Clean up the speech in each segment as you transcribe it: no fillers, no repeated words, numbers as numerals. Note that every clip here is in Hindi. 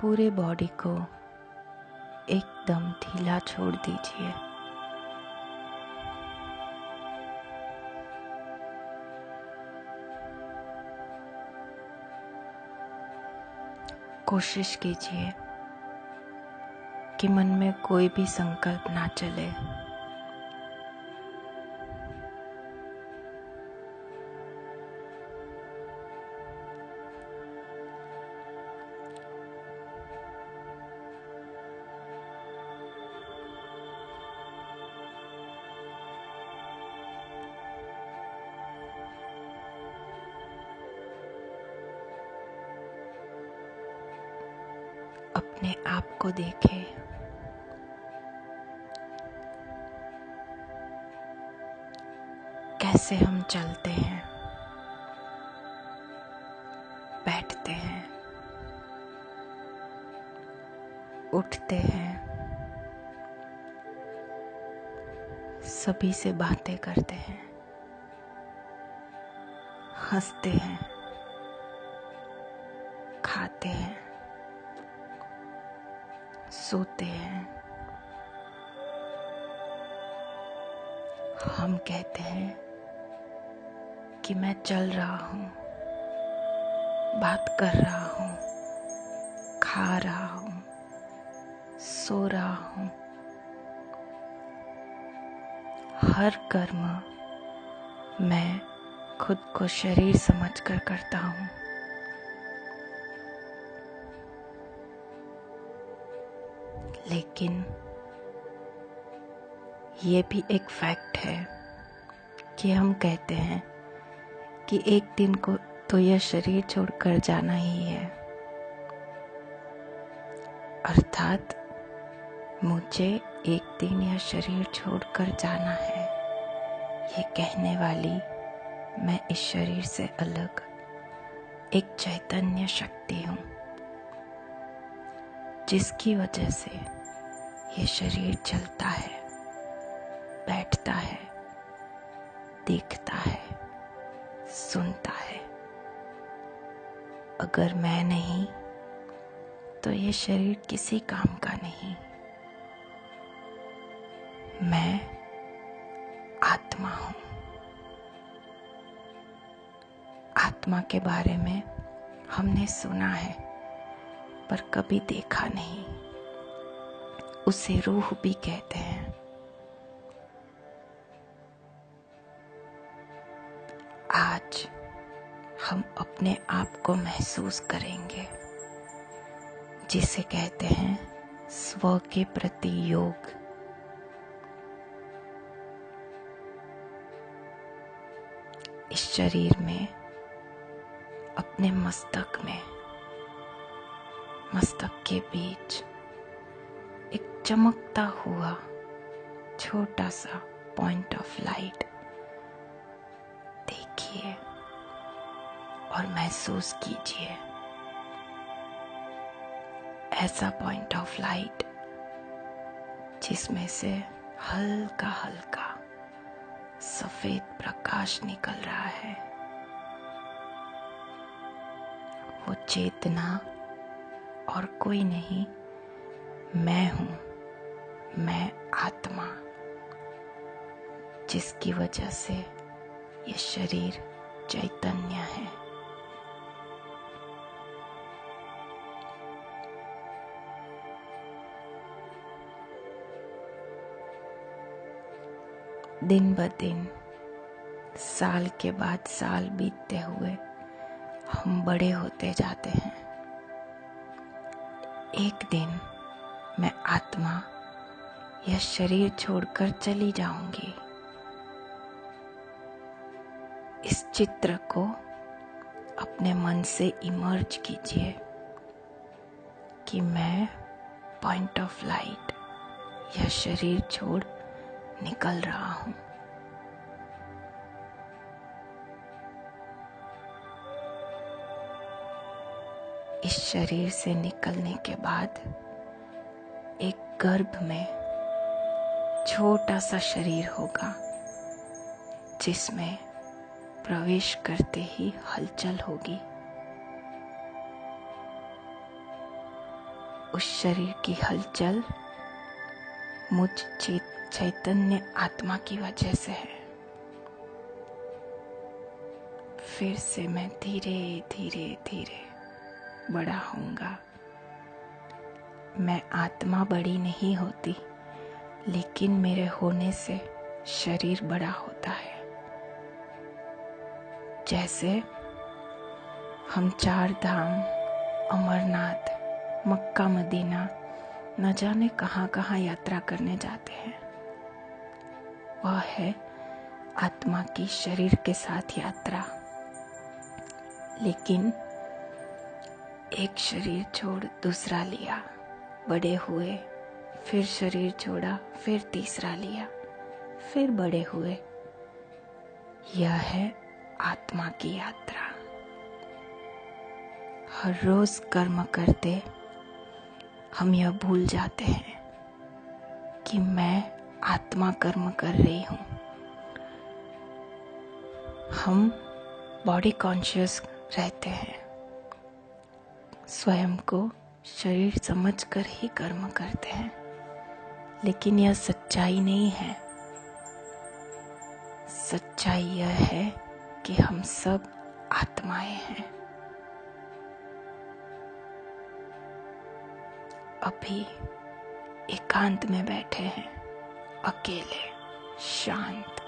पूरे बॉडी को एकदम ढीला छोड़ दीजिए। कोशिश कीजिए कि मन में कोई भी संकल्प ना चले। अपने आप को देखें। कैसे हम चलते हैं, बैठते हैं, उठते हैं, सभी से बातें करते हैं, हंसते हैं, खाते हैं, सोते हैं। हम कहते हैं कि मैं चल रहा हूँ, बात कर रहा हूँ, खा रहा हूँ, सो रहा हूँ। हर कर्म मैं खुद को शरीर समझकर करता हूँ। लेकिन ये भी एक फैक्ट है कि हम कहते हैं कि एक दिन को तो यह शरीर छोड़कर जाना ही है। अर्थात मुझे एक दिन यह शरीर छोड़कर जाना है, ये कहने वाली मैं इस शरीर से अलग एक चैतन्य शक्ति हूँ, जिसकी वजह से ये शरीर चलता है, बैठता है, देखता है, सुनता है। अगर मैं नहीं तो ये शरीर किसी काम का नहीं। मैं आत्मा हूँ। आत्मा के बारे में हमने सुना है पर कभी देखा नहीं। उसे रूह भी कहते हैं। आज हम अपने आप को महसूस करेंगे, जिसे कहते हैं स्व के प्रति योग। इस शरीर में, अपने मस्तक में, मस्तक के बीच एक चमकता हुआ छोटा सा पॉइंट ऑफ लाइट देखिए और महसूस कीजिए। ऐसा पॉइंट ऑफ लाइट जिसमें से हल्का हल्का सफेद प्रकाश निकल रहा है। वो चेतना और कोई नहीं, मैं हूँ, मैं आत्मा, जिसकी वजह से ये शरीर चैतन्य है। दिन ब दिन, साल के बाद साल बीतते हुए हम बड़े होते जाते हैं। एक दिन मैं आत्मा यह शरीर छोड़कर चली जाऊंगी। इस चित्र को अपने मन से इमर्ज कीजिए कि मैं पॉइंट ऑफ लाइट यह शरीर छोड़ निकल रहा हूं। इस शरीर से निकलने के बाद एक गर्भ में छोटा सा शरीर होगा, जिसमें प्रवेश करते ही हलचल होगी। उस शरीर की हलचल मुझ चैतन्य आत्मा की वजह से है। फिर से मैं धीरे धीरे धीरे बड़ा होऊंगा। मैं आत्मा बड़ी नहीं होती, लेकिन मेरे होने से शरीर बड़ा होता है। जैसे हम 4 धाम, अमरनाथ, मक्का, मदीना न जाने कहाँ कहाँ यात्रा करने जाते हैं, वह है आत्मा की शरीर के साथ यात्रा। लेकिन एक शरीर छोड़ दूसरा लिया, बड़े हुए, फिर शरीर छोड़ा, फिर तीसरा लिया, फिर बड़े हुए। यह है आत्मा की यात्रा। हर रोज कर्म करते हम यह भूल जाते हैं कि मैं आत्मा कर्म कर रही हूँ। हम बॉडी कॉन्शियस रहते हैं, स्वयं को शरीर समझकर ही कर्म करते हैं, लेकिन यह सच्चाई नहीं है। सच्चाई यह है कि हम सब आत्माएं हैं। अभी एकांत में बैठे हैं, अकेले, शांत।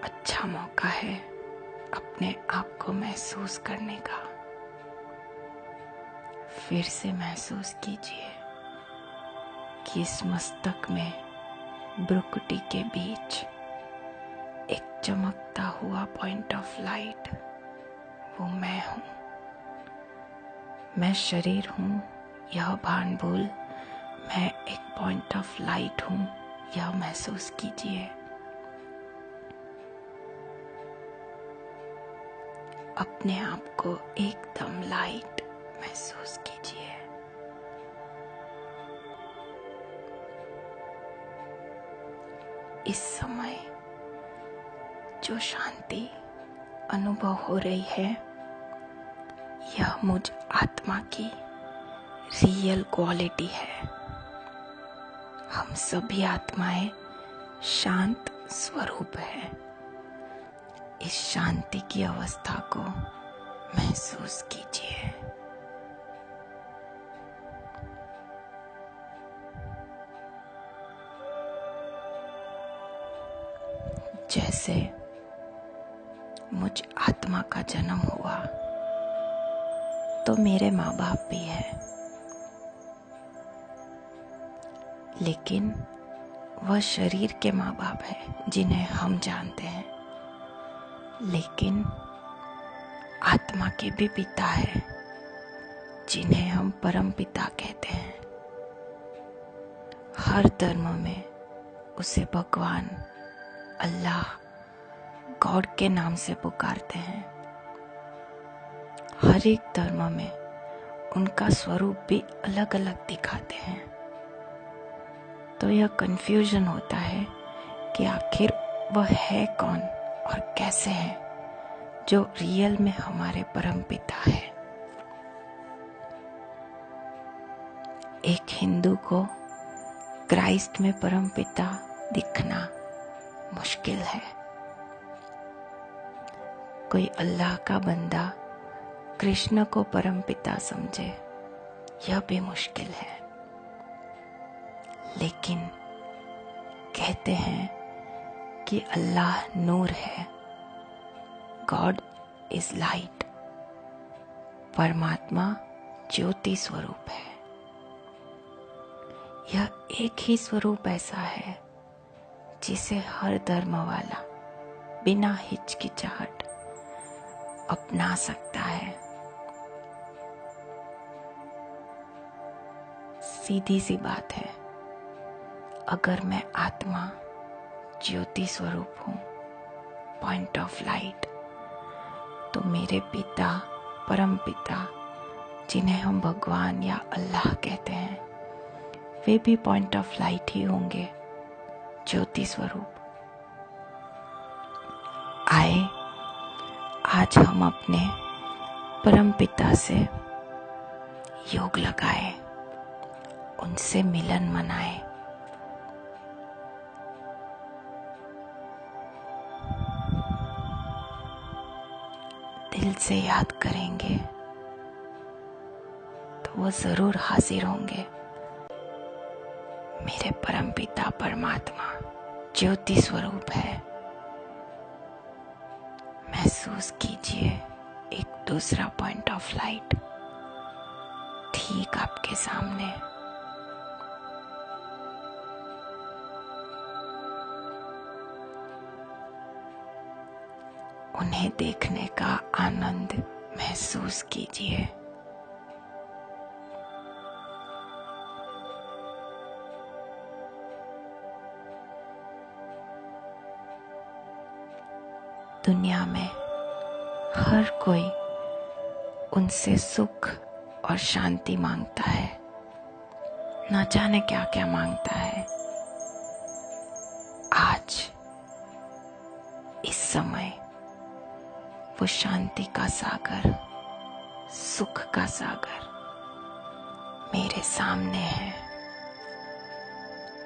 अच्छा मौका है अपने आप को महसूस करने का। फिर से महसूस कीजिए कि इस मस्तक में भ्रुकुटी के बीच एक चमकता हुआ पॉइंट ऑफ लाइट, वो मैं हूं। मैं शरीर हूं, यह भान भूल मैं एक पॉइंट ऑफ लाइट हूं, यह महसूस कीजिए। अपने आप को एकदम लाइट महसूस कीजिए। इस समय जो शांति अनुभव हो रही है, यह मुझ आत्मा की रियल क्वालिटी है। हम सभी आत्माएं शांत स्वरूप है। इस शांति की अवस्था को महसूस कीजिए। जैसे मुझ आत्मा का जन्म हुआ तो मेरे माँ बाप भी हैं, लेकिन वह शरीर के माँ बाप हैं जिन्हें हम जानते हैं। लेकिन आत्मा के भी पिता है जिन्हें हम परम पिता कहते हैं। हर धर्म में उसे भगवान, अल्लाह, गॉड के नाम से पुकारते हैं। हर एक धर्म में उनका स्वरूप भी अलग अलग दिखाते हैं। तो यह कंफ्यूजन होता है कि आखिर वह है कौन और कैसे है जो रियल में हमारे परम पिता है। एक हिंदू को क्राइस्ट में परम पिता दिखना मुश्किल है। कोई अल्लाह का बंदा कृष्ण को परम पिता समझे, यह भी मुश्किल है। लेकिन कहते हैं कि अल्लाह नूर है, गॉड इज लाइट, परमात्मा ज्योति स्वरूप है। यह एक ही स्वरूप ऐसा है जिसे हर धर्म वाला बिना हिचकिचाहट अपना सकता है। सीधी सी बात है, अगर मैं आत्मा ज्योति स्वरूप हूँ, पॉइंट ऑफ लाइट, तो मेरे पिता, परम पिता, जिन्हें हम भगवान या अल्लाह कहते हैं, वे भी पॉइंट ऑफ लाइट ही होंगे, ज्योति स्वरूप। आए आज हम अपने परम पिता से योग लगाए, उनसे मिलन मनाए। दिल से याद करेंगे तो वो जरूर हाजिर होंगे। मेरे परमपिता परमात्मा ज्योति स्वरूप है। महसूस कीजिए एक दूसरा पॉइंट ऑफ लाइट ठीक आपके सामने। उन्हें देखने का आनंद महसूस कीजिए। दुनिया में हर कोई उनसे सुख और शांति मांगता है, न जाने क्या क्या मांगता है। आज इस समय वो शांति का सागर, सुख का सागर मेरे सामने है।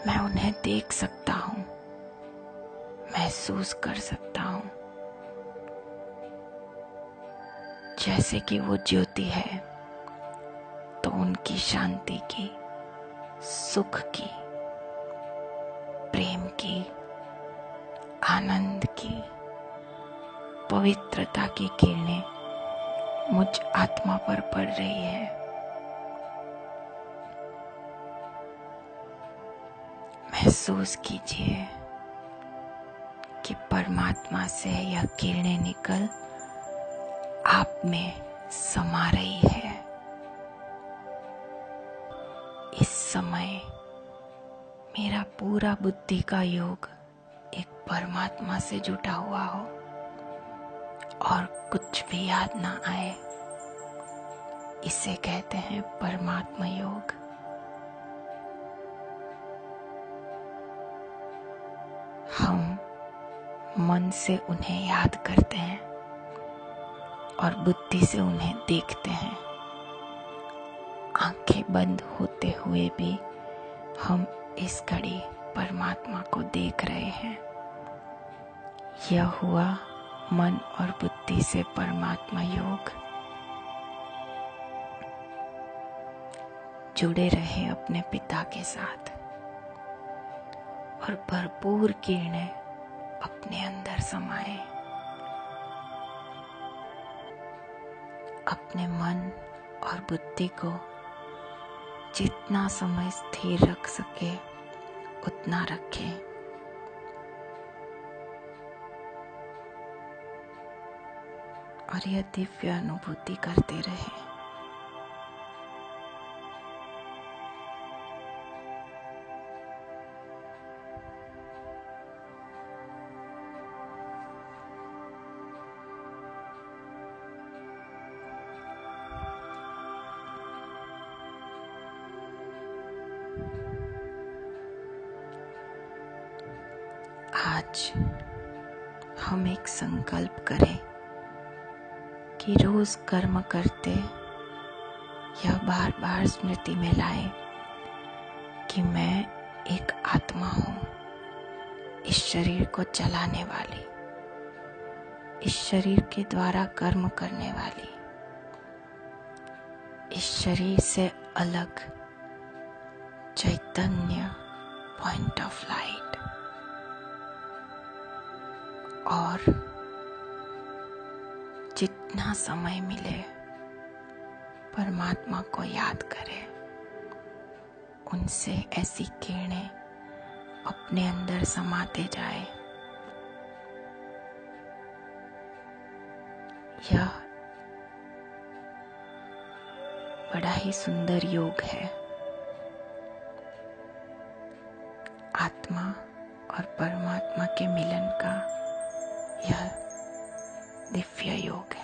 मैं उन्हें देख सकता हूँ, महसूस कर सकता हूँ। जैसे कि वो ज्योति है तो उनकी शांति की, सुख की, प्रेम की, आनंद की, पवित्रता की किरणें मुझ आत्मा पर पड़ रही है। महसूस कीजिए कि परमात्मा से यह किरणें निकल आप में समा रही है। इस समय मेरा पूरा बुद्धि का योग एक परमात्मा से जुटा हुआ हो और कुछ भी याद ना आए, इसे कहते हैं परमात्मा योग। हम मन से उन्हें याद करते हैं और बुद्धि से उन्हें देखते हैं। आंखें बंद होते हुए भी हम इस घड़ी परमात्मा को देख रहे हैं। यह हुआ मन और बुद्धि से परमात्मा योग। जुड़े रहे अपने पिता के साथ और भरपूर किरणें अपने अंदर समाए। अपने मन और बुद्धि को जितना समय स्थिर रख सके उतना रखें। और यह दिव्य अनुभूति करते रहें। आज हम एक संकल्प करें कि रोज कर्म करते यह बार बार स्मृति में लाए कि मैं एक आत्मा हूँ, इस शरीर को चलाने वाली, इस शरीर के द्वारा कर्म करने वाली, इस शरीर से अलग चैतन्य पॉइंट ऑफ लाइट। और जितना समय मिले परमात्मा को याद करें, उनसे ऐसी किरणें अपने अंदर समाते जाए। यह बड़ा ही सुंदर योग है। आत्मा और परमात्मा के मिलन का यह दिव्य योग है।